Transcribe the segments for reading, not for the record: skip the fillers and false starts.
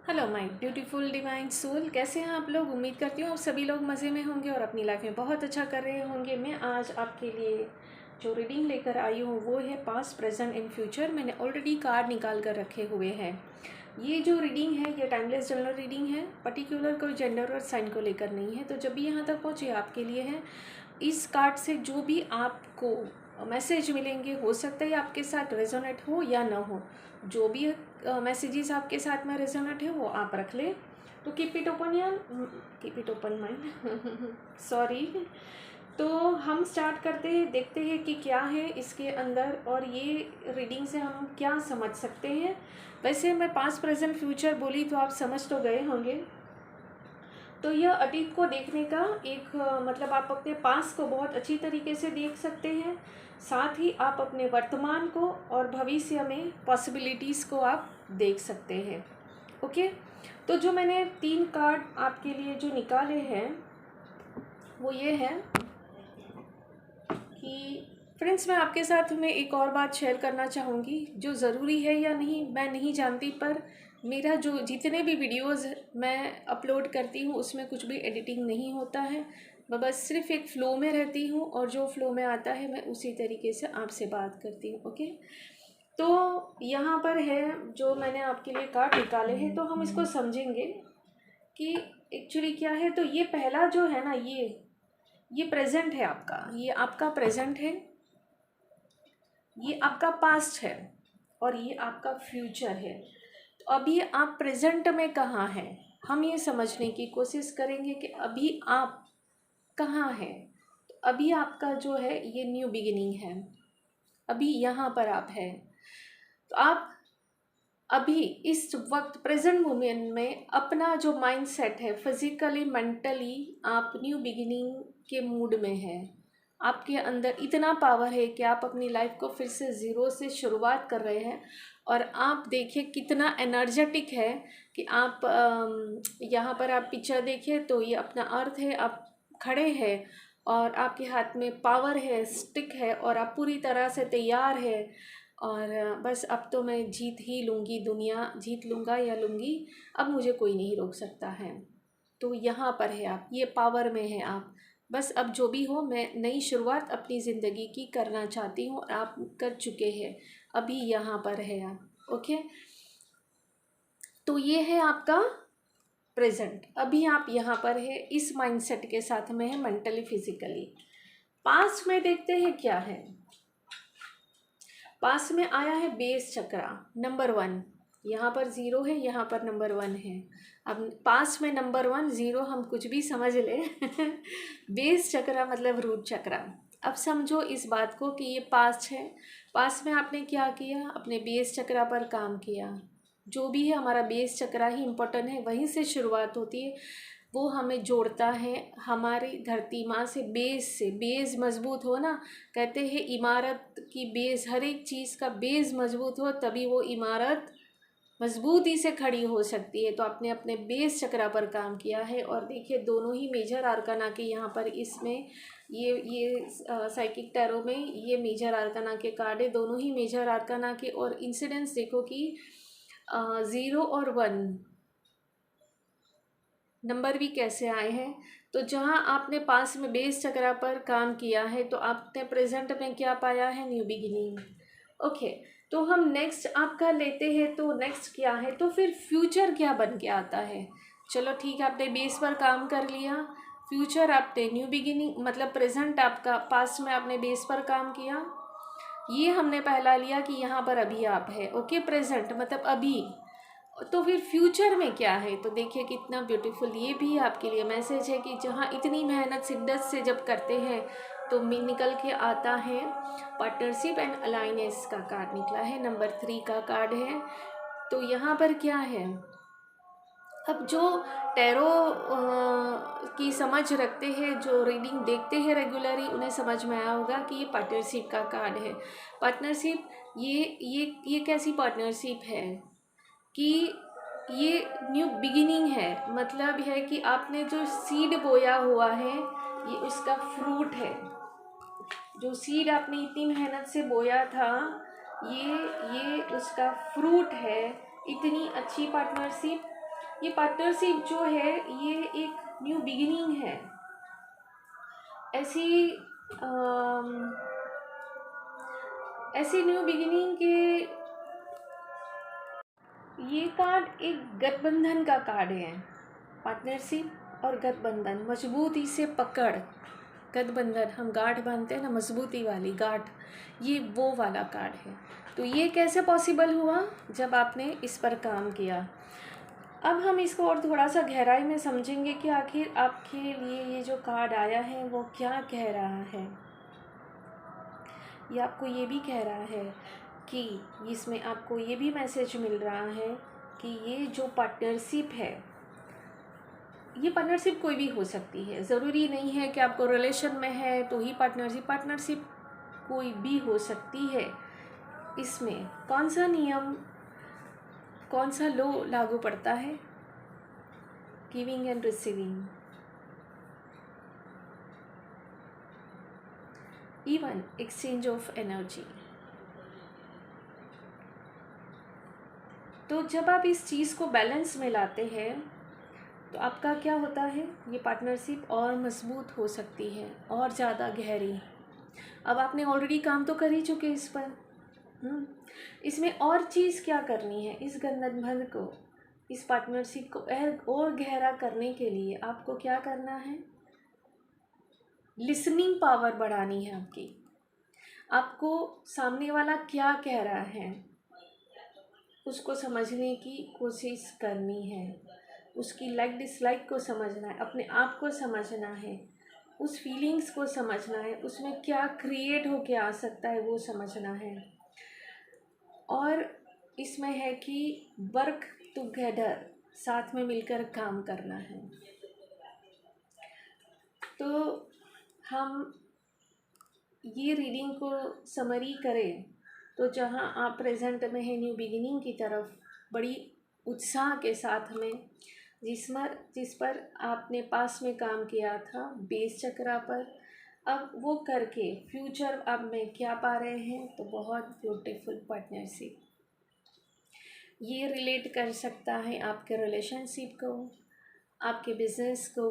Hello my beautiful divine soul, कैसे हैं आप लोग। उम्मीद करती हूँ आप सभी लोग मज़े में होंगे और अपनी लाइफ में बहुत अच्छा कर रहे होंगे। मैं आज आपके लिए जो रीडिंग लेकर आई हूँ वो है पास्ट, प्रेजेंट एंड फ्यूचर। मैंने ऑलरेडी कार्ड निकाल कर रखे हुए हैं। ये जो रीडिंग है ये टाइमलेस जनरल रीडिंग है, पर्टिकुलर कोई जेंडर और साइन को लेकर नहीं है। तो जब भी यहाँ तक पहुँचे आपके लिए है। इस कार्ड से जो भी आपको मैसेज मिलेंगे हो सकता है आपके साथ रेजोनेट हो या ना हो। जो भी मैसेजेस आपके साथ में रेजोनेट है वो आप रख लें। तो कीप इट ओपन या keep it open mind sorry. तो हम स्टार्ट करते हैं, देखते हैं कि क्या है इसके अंदर और ये रीडिंग से हम क्या समझ सकते हैं। वैसे मैं पास्ट प्रेजेंट फ्यूचर बोली तो आप समझ तो गए होंगे। तो यह अतीत को देखने का एक मतलब आप अपने पास को बहुत अच्छी तरीके से देख सकते हैं। साथ ही आप अपने वर्तमान को और भविष्य में पॉसिबिलिटीज़ को आप देख सकते हैं। ओके, तो जो मैंने 3 कार्ड आपके लिए जो निकाले हैं वो ये है कि फ्रेंड्स, मैं आपके साथ में एक और बात शेयर करना चाहूँगी जो ज़रूरी है या नहीं मैं नहीं जानती, पर मेरा जो जितने भी वीडियोस मैं अपलोड करती हूँ उसमें कुछ भी एडिटिंग नहीं होता है। मैं बस सिर्फ एक फ़्लो में रहती हूँ और जो फ़्लो में आता है मैं उसी तरीके से आपसे बात करती हूँ। ओके, तो यहाँ पर है जो मैंने आपके लिए कार्ड निकाले हैं, तो हम इसको समझेंगे कि एक्चुअली क्या है। तो ये पहला जो है ना, ये प्रेजेंट है आपका, ये आपका प्रेजेंट है, ये आपका पास्ट है और ये आपका फ्यूचर है। तो अभी आप प्रेजेंट में कहाँ हैं, हम ये समझने की कोशिश करेंगे कि अभी आप कहाँ हैं। तो अभी आपका जो है ये न्यू बिगिनिंग है, अभी यहाँ पर आप हैं। तो आप अभी इस वक्त प्रेजेंट मोमेंट में अपना जो माइंड सेट है, फिजिकली मेंटली आप न्यू बिगिनिंग के मूड में हैं। आपके अंदर इतना पावर है कि आप अपनी लाइफ को फिर से ज़ीरो से शुरुआत कर रहे हैं। और आप देखिए कितना एनर्जेटिक है कि आप यहाँ पर आप पिक्चर देखिए तो ये अपना अर्थ है, आप खड़े हैं और आपके हाथ में पावर है, स्टिक है और आप पूरी तरह से तैयार है। और बस अब तो मैं जीत ही लूँगी, दुनिया जीत लूँगा या लूँगी, अब मुझे कोई नहीं रोक सकता है। तो यहाँ पर है आप, ये पावर में है आप। बस अब जो भी हो, मैं नई शुरुआत अपनी ज़िंदगी की करना चाहती हूँ और आप कर चुके हैं, अभी यहाँ पर है आप। ओके, तो ये है आपका प्रेजेंट, अभी आप यहाँ पर है, इस माइंडसेट के साथ में है, मेंटली फिजिकली। पास्ट में देखते हैं क्या है। पास में आया है बेस चक्रा नंबर 1, यहाँ पर 0 है, यहाँ पर नंबर 1 है। अब पास में नंबर 1 0 हम कुछ भी समझ ले बेस चक्रा मतलब रूट चक्रा। अब समझो इस बात को कि ये पास्ट है। पास्ट में आपने क्या किया, अपने बेस चक्रा पर काम किया। जो भी है हमारा बेस चक्रा ही इम्पोर्टेंट है, वहीं से शुरुआत होती है। वो हमें जोड़ता है हमारी धरती माँ से, बेस से। बेस मजबूत हो ना, कहते हैं इमारत की बेस, हर एक चीज़ का बेस मजबूत हो तभी वो इमारत मजबूती से खड़ी हो सकती है। तो आपने अपने बेस चक्रा पर काम किया है। और देखिए दोनों ही मेजर आर्काना के यहाँ पर इसमें ये साइकिक टैरो में ये मेजर आर्काना के कार्ड है, दोनों ही मेजर आर्काना के। और इंसिडेंट्स देखो कि 0 और 1 नंबर भी कैसे आए हैं। तो जहाँ आपने पास में बेस चक्रा पर काम किया है तो आपने प्रेजेंट में क्या पाया है, न्यू बिगिनिंग। ओके, तो हम नेक्स्ट आपका लेते हैं। तो नेक्स्ट क्या है, तो फिर फ्यूचर क्या बन के आता है। चलो ठीक है, आपने बेस पर काम कर लिया, फ्यूचर आपने न्यू बिगिनिंग मतलब प्रेजेंट आपका, पास्ट में आपने बेस पर काम किया, ये हमने पहला लिया कि यहाँ पर अभी आप है। ओके, प्रेजेंट मतलब अभी। तो फिर फ्यूचर में क्या है, तो देखिए कितना ब्यूटीफुल ये भी आपके लिए मैसेज है कि जहाँ इतनी मेहनत शिद्दत से जब करते हैं तो निकल के आता है पार्टनरशिप एंड अलाइनेंस का कार्ड निकला है, नंबर 3 का कार्ड है। तो यहाँ पर क्या है, अब जो टैरो की समझ रखते हैं, जो रीडिंग देखते हैं रेगुलरली, उन्हें समझ में आया होगा कि ये पार्टनरशिप का कार्ड है। पार्टनरशिप ये कैसी पार्टनरशिप है कि ये न्यू बिगिनिंग है। मतलब है कि आपने जो सीड बोया हुआ है ये उसका फ्रूट है। जो सीड आपने इतनी मेहनत से बोया था ये उसका फ्रूट है। इतनी अच्छी पार्टनरशिप ये पार्टनरशिप जो है ये एक न्यू बिगिनिंग है। ऐसी ऐसी न्यू बिगिनिंग के ये कार्ड एक गठबंधन का कार्ड है। पार्टनरशिप और गठबंधन, मजबूती से पकड़, गठबंधन हम गांठ बांधते हैं ना, मजबूती वाली गांठ, ये वो वाला कार्ड है। तो ये कैसे पॉसिबल हुआ? जब आपने इस पर काम किया। अब हम इसको और थोड़ा सा गहराई में समझेंगे कि आखिर आपके लिए ये जो कार्ड आया है वो क्या कह रहा है। ये आपको ये भी कह रहा है कि इसमें आपको ये भी मैसेज मिल रहा है कि ये जो पार्टनरशिप है, ये पार्टनरशिप कोई भी हो सकती है। ज़रूरी नहीं है कि आपको रिलेशन में है तो ही पार्टनरशिप कोई भी हो सकती है। इसमें कौन सा नियम, कौन सा लॉ लागू पड़ता है? Giving and receiving, even exchange of energy. तो जब आप इस चीज़ को बैलेंस में लाते हैं तो आपका क्या होता है? ये पार्टनरशिप और मजबूत हो सकती है और ज़्यादा गहरी। अब आपने ऑलरेडी काम तो कर ही चुके इस पर। इसमें और चीज़ क्या करनी है? इस गठबंधन को, इस पार्टनरशिप को और गहरा करने के लिए आपको क्या करना है? लिसनिंग पावर बढ़ानी है आपकी। आपको सामने वाला क्या कह रहा है उसको समझने की कोशिश करनी है। उसकी लाइक डिसलाइक को समझना है, अपने आप को समझना है, उस फीलिंग्स को समझना है, उसमें क्या क्रिएट होके आ सकता है वो समझना है। और इसमें है कि वर्क टुगेदर, साथ में मिलकर काम करना है। तो हम ये रीडिंग को समरी करें तो जहाँ आप प्रेजेंट में हैं न्यू बिगिनिंग की तरफ, बड़ी उत्साह के साथ में, जिस पर आपने पास में काम किया था बेस चक्रा पर, अब वो करके फ्यूचर अब में क्या पा रहे हैं? तो बहुत ब्यूटीफुल पार्टनरशिप। ये रिलेट कर सकता है आपके रिलेशनशिप को, आपके बिजनेस को,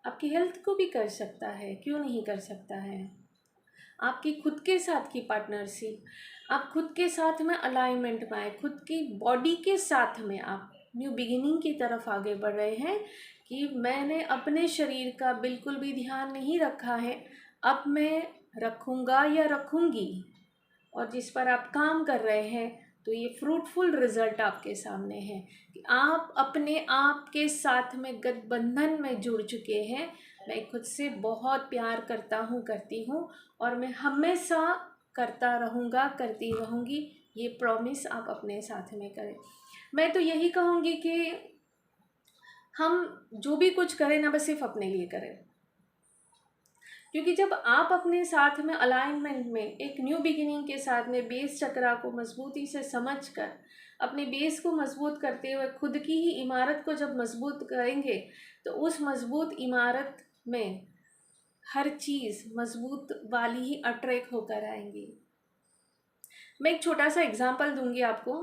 आपकी हेल्थ को भी कर सकता है, क्यों नहीं कर सकता है। आपकी खुद के साथ की पार्टनरशिप, आप खुद के साथ में अलाइनमेंट में आए, खुद की बॉडी के साथ में आप न्यू बिगिनिंग की तरफ आगे बढ़ रहे हैं कि मैंने अपने शरीर का बिल्कुल भी ध्यान नहीं रखा है, अब मैं रखूँगा या रखूँगी। और जिस पर आप काम कर रहे हैं तो ये फ्रूटफुल रिजल्ट आपके सामने है कि आप अपने आप के साथ में गठबंधन में जुड़ चुके हैं। मैं खुद से बहुत प्यार करता हूँ, करती हूँ, और मैं हमेशा करता रहूँगा, करती रहूँगी। ये प्रॉमिस आप अपने साथ में करें। मैं तो यही कहूँगी कि हम जो भी कुछ करें ना, बस सिर्फ अपने लिए करें। क्योंकि जब आप अपने साथ में अलाइनमेंट में एक न्यू बिगिनिंग के साथ में बेस चक्रा को मजबूती से समझकर, अपने बेस को मजबूत करते हुए खुद की ही इमारत को जब मजबूत करेंगे तो उस मजबूत इमारत में हर चीज़ मजबूत वाली ही अट्रैक्ट होकर आएंगी। मैं एक छोटा सा एग्जांपल दूंगी आपको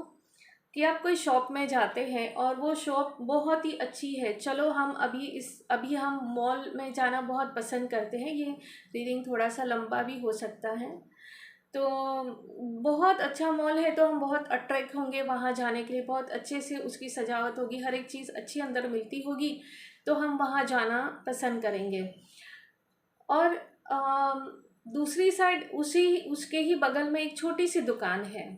कि आप कोई शॉप में जाते हैं और वो शॉप बहुत ही अच्छी है। चलो हम अभी हम मॉल में जाना बहुत पसंद करते हैं। ये रीडिंग थोड़ा सा लंबा भी हो सकता है। तो बहुत अच्छा मॉल है तो हम बहुत अट्रैक्ट होंगे वहाँ जाने के लिए, बहुत अच्छे से उसकी सजावट होगी, हर एक चीज़ अच्छी अंदर मिलती होगी, तो हम वहाँ जाना पसंद करेंगे। और दूसरी साइड उसके ही बगल में एक छोटी सी दुकान है,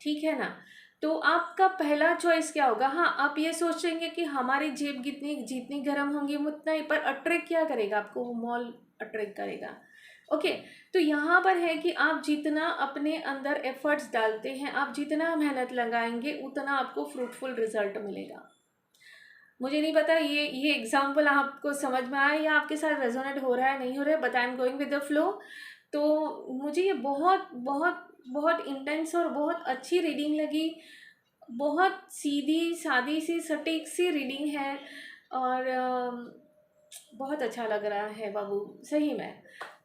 ठीक है ना। तो आपका पहला चॉइस क्या होगा? हाँ, आप ये सोचेंगे कि हमारी जेब जितनी गर्म होंगी उतना ही, पर अट्रैक्ट क्या करेगा आपको? वो मॉल अट्रैक्ट करेगा। ओके, तो यहाँ पर है कि आप जितना अपने अंदर एफर्ट्स डालते हैं, आप जितना मेहनत लगाएंगे उतना आपको फ्रूटफुल रिजल्ट मिलेगा। मुझे नहीं पता ये एग्जाम्पल आपको समझ में आया या आपके साथ रेजोनेट हो रहा है, नहीं हो रहा है, but I am going with the flow. तो मुझे ये बहुत बहुत बहुत इंटेंस और बहुत अच्छी रीडिंग लगी। बहुत सीधी सादी सी सटीक सी रीडिंग है और बहुत अच्छा लग रहा है बाबू, सही में।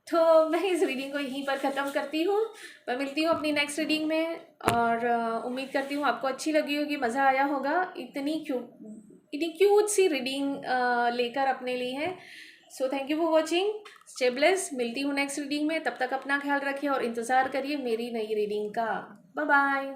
तो मैं इस रीडिंग को यहीं पर ख़त्म करती हूँ। मैं मिलती हूँ अपनी नेक्स्ट रीडिंग में, और उम्मीद करती हूँ आपको अच्छी लगी होगी, मज़ा आया होगा। इतनी क्यूट सी रीडिंग लेकर अपने लिए है। So thank you for watching. Stay bless. मिलती हूँ नेक्स्ट रीडिंग में, तब तक अपना ख्याल रखिए और इंतज़ार करिए मेरी नई रीडिंग का। Bye bye.